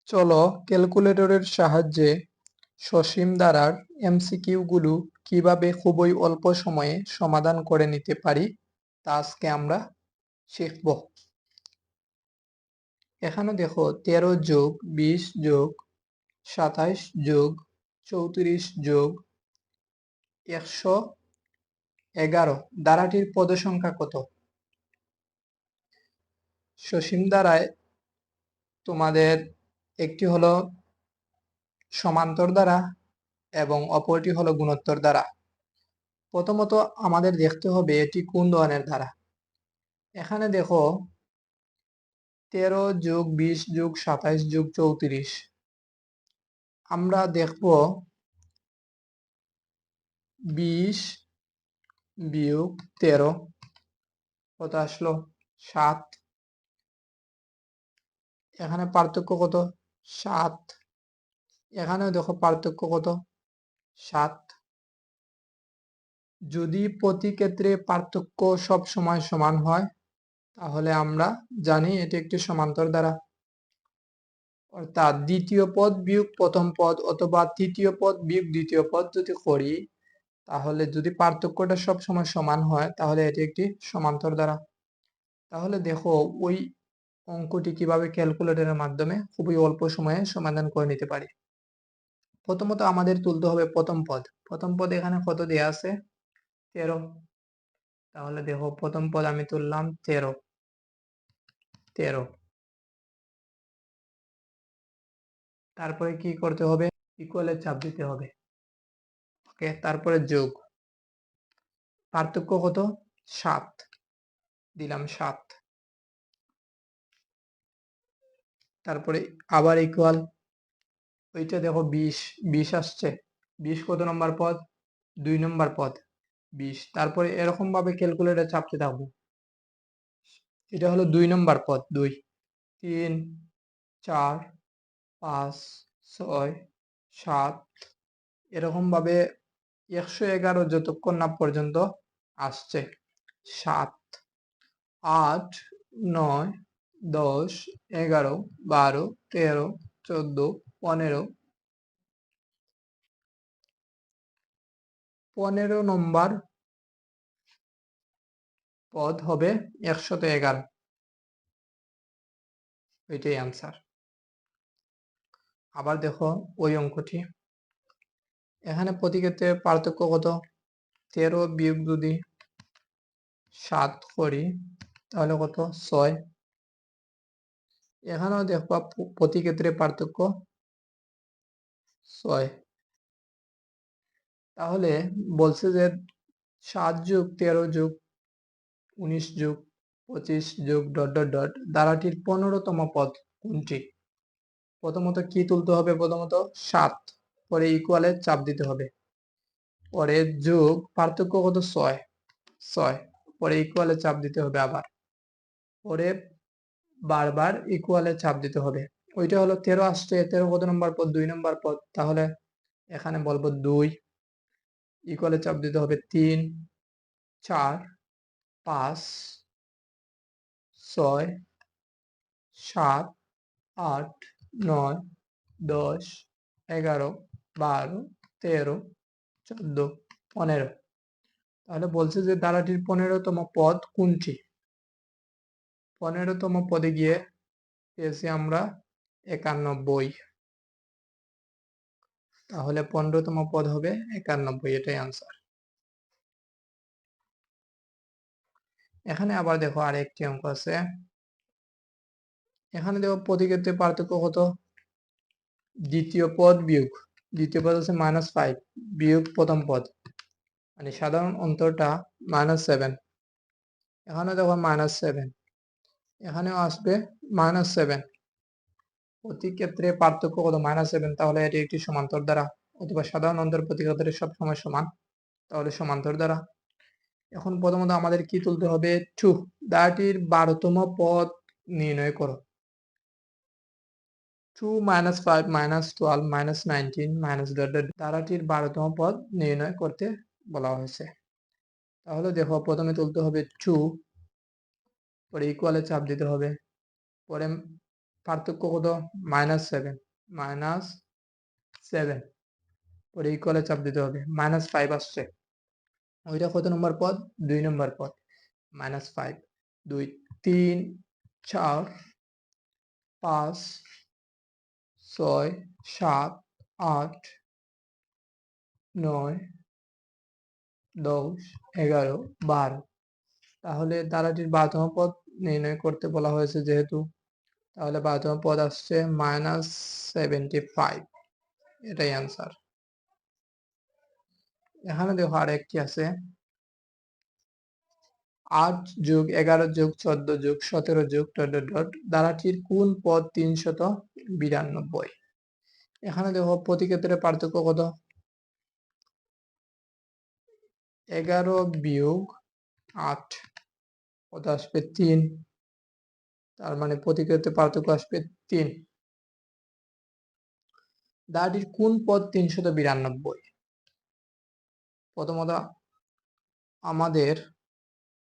চলো ক্যালকুলেটরের সাহায্যে সসীম ধারার এমসিকিউ গুলো কিভাবে খুবই অল্প সময়ে সমাধান করে নিতে পারি তা আজকে আমরা শিখব। এখানে দেখো 13 যোগ 20 যোগ 27 যোগ 34 যোগ 111 ধারাটির পদ সংখ্যা কত? সসীম ধারায় তোমাদের একটি হলো সমান্তর ধারা এবং অপরটি হলো গুণোত্তর ধারা। প্রথমত আমাদের দেখতে হবে এটি কোন ধরনের ধারা। এখানে দেখো 13 যোগ 20 যোগ 27 যোগ 34, আমরা দেখব 20 বিয়োগ 13 কত আসলো 7। এখানে পার্থক্য কত 7, এখানেও দেখো পার্থক্য কত 7। যদি প্রতি ক্ষেত্রে পার্থক্য সব সময় সমান হয় তাহলে আমরা জানি এটি একটি সমান্তর ধারা। অর্থাৎ দ্বিতীয় পদ বিয়োগ প্রথম পদ অথবা তৃতীয় পদ বিয়োগ দ্বিতীয় পদ যদি করি তাহলে যদি পার্থক্যটা সব সময় সমান হয় তাহলে এটি একটি সমান্তর ধারা। তাহলে দেখো ওই অঙ্কটি কিভাবে ক্যালকুলেটরের মাধ্যমে খুবই অল্প সময়ে সমাধান করে নিতে পারি। প্রথমত আমাদের তুলতে হবে প্রথম পদ। প্রথম পদ এখানে কত দেয়া আছে 13। তাহলে দেখো প্রথম পদ আমি তুললাম 13। তারপরে কি করতে হবে ইকুয়ালের চাপ দিতে হবে। ওকে, তারপরে যোগ, পার্থক্য কত 7, দিলাম 7। তারপরে আবার ইকুয়াল, ওইটা দেখো 20 আসছে, 20 কত নম্বর পদ 2 নম্বর পদ 20। তারপরে এরকম ভাবে ক্যালকুলেটর চাপতে থাকবো। এটা হলো 2 নম্বর পদ 2, 3, 4, 5, 6, 7, এরকম ভাবে 111 যতক্ষণ না পর্যন্ত আসছে। 7, 8, 9, 10, 11, 12, 13, 14, 15, 15 নম্বর পদ হবে 111, এটাই আনসার। আবার দেখো ওই অঙ্কটি, এখানে প্রতি ক্ষেত্রে পার্থক্য কত 13 বিয়োগ যদি 7 করি তাহলে কত 6। এখানেও দেখবা প্রতি ক্ষেত্রে পার্থক্য 6। তাহলে বলছে যে 7 যোগ 13 যোগ 19 যোগ 25 যোগ ডট ডট ডট ধারাটির 15তম পদ কোনটি? প্রথমত কি তুলতে হবে, প্রথমত 7, পরে ইকুয়ালে চাপ দিতে হবে, পরে যোগ পার্থক্য কত 6, পরে ইকুয়ালে চাপ দিতে হবে, আবার পরে বারবার ইকুয়ালে চাপ দিতে হবে। ওইটা হলো 13 আসছে, 13 কত নম্বর পদ 2 নম্বর পদ, তাহলে এখানে বলবো 2, ইকুয়ালে চাপ দিতে হবে 3, 4, 5, 6, 7, 8, 9, 10, 11, 12, 13, 14, 15। তাহলে বলছে যে ধারাটির 15তম পদ কোনটি? 15তম পদে গিয়ে পেয়েছি আমরা 91, তাহলে 15তম পদ হবে 91, এটাই আনসার। এখানে আবার দেখো আরেকটি অঙ্ক আছে, এখানে দেখো প্রতি ক্ষেত্রে পার্থক্য কত দ্বিতীয় পদ বিয়োগ, দ্বিতীয় পদ আছে -5 বিয়োগ প্রথম পদ, মানে সাধারণ অন্তরটা -7। এখানে দেখো -7, এখানেও আসবে -7, প্রতি ক্ষেত্রে পার্থক্য কত -7, তাহলে এটি একটি সমান্তর দ্বারা, অথবা সাধারণ অন্তর প্রতি ক্ষেত্রে সব সময় সমান, তাহলে সমান্তর দ্বারা। এখন প্রথমত আমাদের কি তুলতে হবে 2, ধারাটির 12তম পদ নির্ণয় করো। 2 - 5 - 12 - 19 ধারাটির 12তম পদ নির্ণয় করতে বলা হয়েছে। তাহলে দেখো প্রথমে তুলতে হবে 2, পরে ইকুয়ালে চাপ দিতে হবে, পরে পার্থক্য কত? -7 -7 পরে ইকুয়ালে চাপ দিতে হবে, -5 আসছে। ওইটা কত নম্বর পদ? 2 নম্বর পদ। -5 2 3 4 5 6 7 8 9 10 11 12। তাহলে ধারাটির 12তম পদ নির্ণয় করতে বলা হয়েছে যেহেতু, তাহলে 12তম পদ আসছে -75, এটাই অ্যান্সার। এখানে দেখো আর একটি আছে 8 যোগ 11 যোগ 14 যোগ 17 যোগ ... ধারাটির কোন পদ 392? এখানে দেখো প্রতি ক্ষেত্রে পার্থক্য কত? 11 বিয়োগ 8 কত আসবে? 3। তার মানে প্রতি ক্ষেত্রে পার্থক্য আসবে 3। ধারাটির কোন পদ 392? প্রথমত আমাদের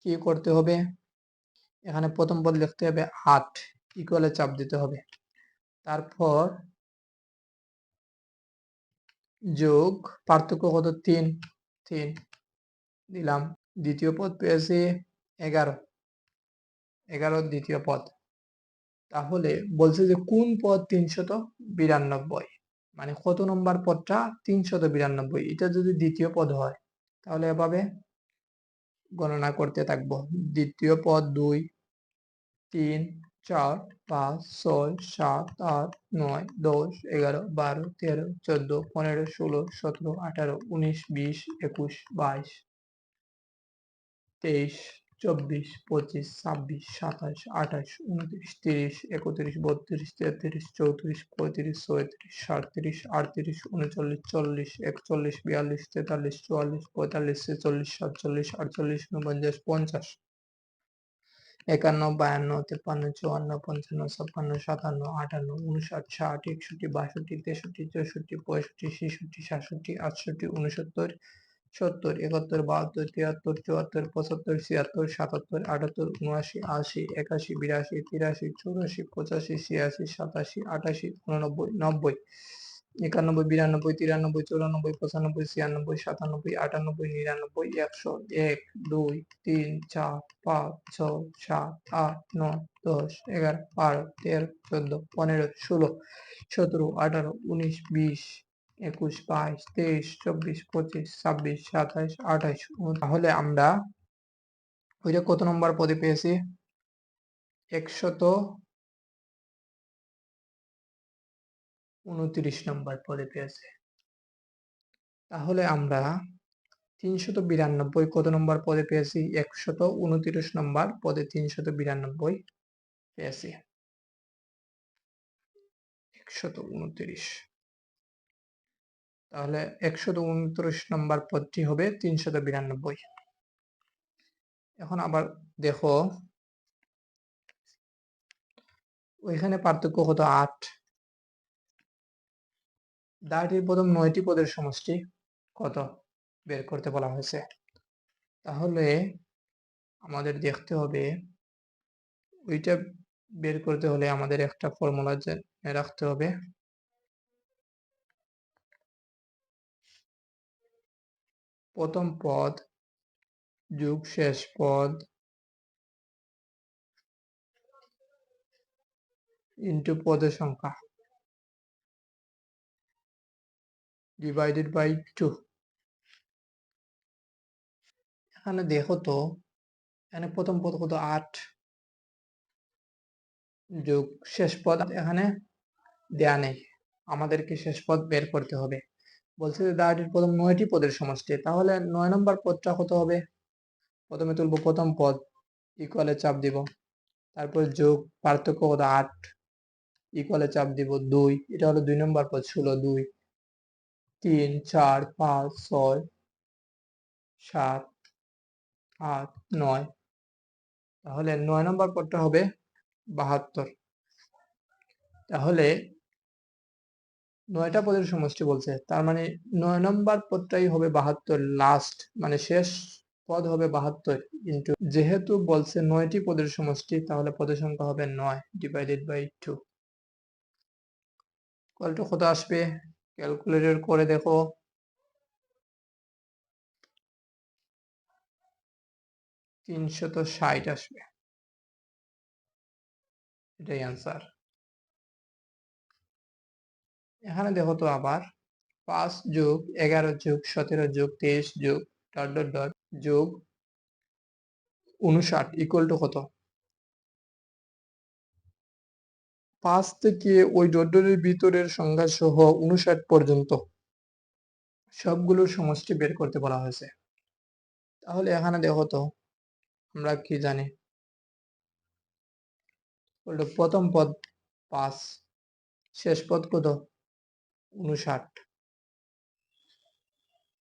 কি করতে হবে? এখানে প্রথম পদ লিখতে হবে 8, ইকুয়ালে চাপ দিতে হবে, তারপর যোগ পার্থক্য কত? 3 দিলাম। দ্বিতীয় পদ পেয়েছি 11 দ্বিতীয় পদ। তাহলে বলছে যে কোন পদ 392, মানে কত নম্বর পদটা 392? এটা যদি দ্বিতীয় পদ হয় তাহলে এভাবে গণনা করতে থাকবো। দ্বিতীয় পদ 2 3 4 5 6 7 8 9 10 11 12 13 14 15 16 17 18 19 20 21 22 23 24 25 26 27 28 29 30 31 32 33 34 35 36 37 38 39 40 41 42 43 44 45 46 47 48 49 50 51 52 53 54 55 56 57 58 59 60 61 62 63 64 65 66 67 68 69 70 71 72 73 74 75 76 77 78 79 80 81 82 83 84 85 86 87 88 89 90 91 92 93 94 95 96 97 98 99 100 1 2 3 4 5 6 7 8 9 10 11 12 13 14 15 16 17 18 19 20 21 22 23 24 25 26 27 28। তাহলে আমরা ওইটা কত নম্বর পদে পেয়েছি? 129 নম্বর পদে পেয়েছি। তাহলে আমরা 392 কত নম্বর পদে পেয়েছি? 129 নম্বর পদে 392 পেয়েছি। 129। তাহলে 129 নম্বর পদটি হবে 392। এখন আবার দেখো ওইখানে পার্থক্য কত? 8। ধারাটির প্রথম 9টি পদের সমষ্টি কত বের করতে বলা হয়েছে। তাহলে আমাদের দেখতে হবে, ওইটা বের করতে হলে আমাদের একটা ফর্মুলা জেনে রাখতে হবে। প্রথম পদ যোগ শেষ পদ ইন্টু পদের সংখ্যা ডিভাইডেড বাই 2। এখানে দেখো তো, এখানে প্রথম পদ কত? 8 যোগ শেষ পদ এখানে দেয়া নেই, আমাদেরকে শেষ পদ বের করতে হবে। বলছে যে ধারাটির প্রথম 9টি পদের সমষ্টি, তাহলে 9 নম্বর পদটা কত হবে? প্রথমে তুলব প্রথম পদ, ইকুয়ালে চাপ দিব, তারপর যোগ পার্থক্য কত? 8, ইকুয়ালে চাপ দিব 2, এটা হলো 2 নম্বর পদ, 16 2 3 4 5 6 7 8 9। তাহলে 9 নম্বর পদটা হবে 72। তাহলে 9টা পদের সমষ্টি বলছে, তার মানে 9 নম্বর পদটাই হবে 72, লাস্ট মানে শেষ পদ হবে 72 ইন্টু, যেহেতু বলছে 9টি পদের সমষ্টি তাহলে পদের সংখ্যা হবে 9 ডিভাইডেড বাই 2। ইকুয়াল টু কত আসবে? ক্যালকুলেটর করে দেখো। 360 আসবে, এটাই অ্যান্সার। এখানে দেখো তো আবার 5 যোগ 11 যোগ 17 যোগ 23 যোগ ডট ডট ডট যোগ 59 ইকুয়াল টু কত? 5 থেকে ওই ডট ডটের ভিতরের সংখ্যা সহ 59 পর্যন্ত সবগুলোর সমষ্টি বের করতে বলা হয়েছে। তাহলে এখানে দেখো তো আমরা কি জানি, প্রথম পদ 5, শেষ পদ কত? 59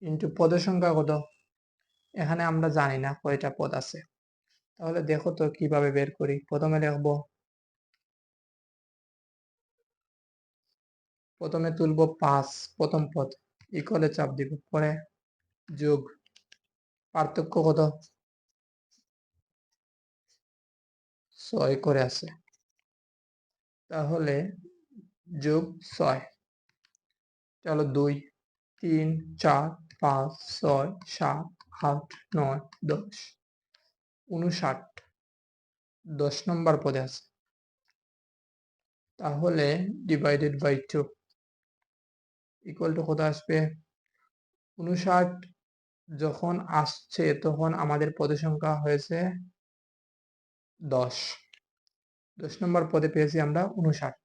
ইন্টু পদের সংখ্যা কত? এখানে আমরা জানি না কয়টা পদ আছে। তাহলে দেখো তো কিভাবে বের করি। প্রথমে লিখবো, প্রথমে তুলবো 5 প্রথম পদ, ইকুয়ালে চাপ দিব, পরে যোগ, পার্থক্য কত? 6 করে আছে, তাহলে যোগ 6, চলো 2, 3, 4, 5, 6, 7, 8, 9, 10, 59 10 নম্বর পদে আছে। তাহলে ডিভাইডেড বাই 2 ইকুয়াল টু কত আসবে? 59 যখন আসছে তখন আমাদের পদের সংখ্যা হয়েছে 10, 10 নম্বর পদে পেয়েছি আমরা 59।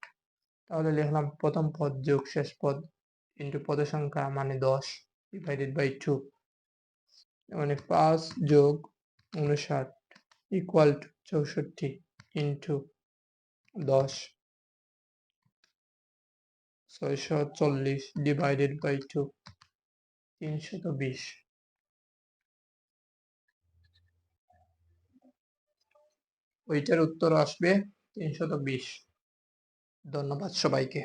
তাহলে লিখলাম প্রথম পদ যোগ শেষ পদ ইন্টু পদের সংখ্যা মানে 10 ডিভাইডেড বাই 2, মানে 5 যোগ 59 equal to 64 into 10 640 divided by 2 320। ওইটার উত্তর আসবে 320। ধন্যবাদ সবাইকে।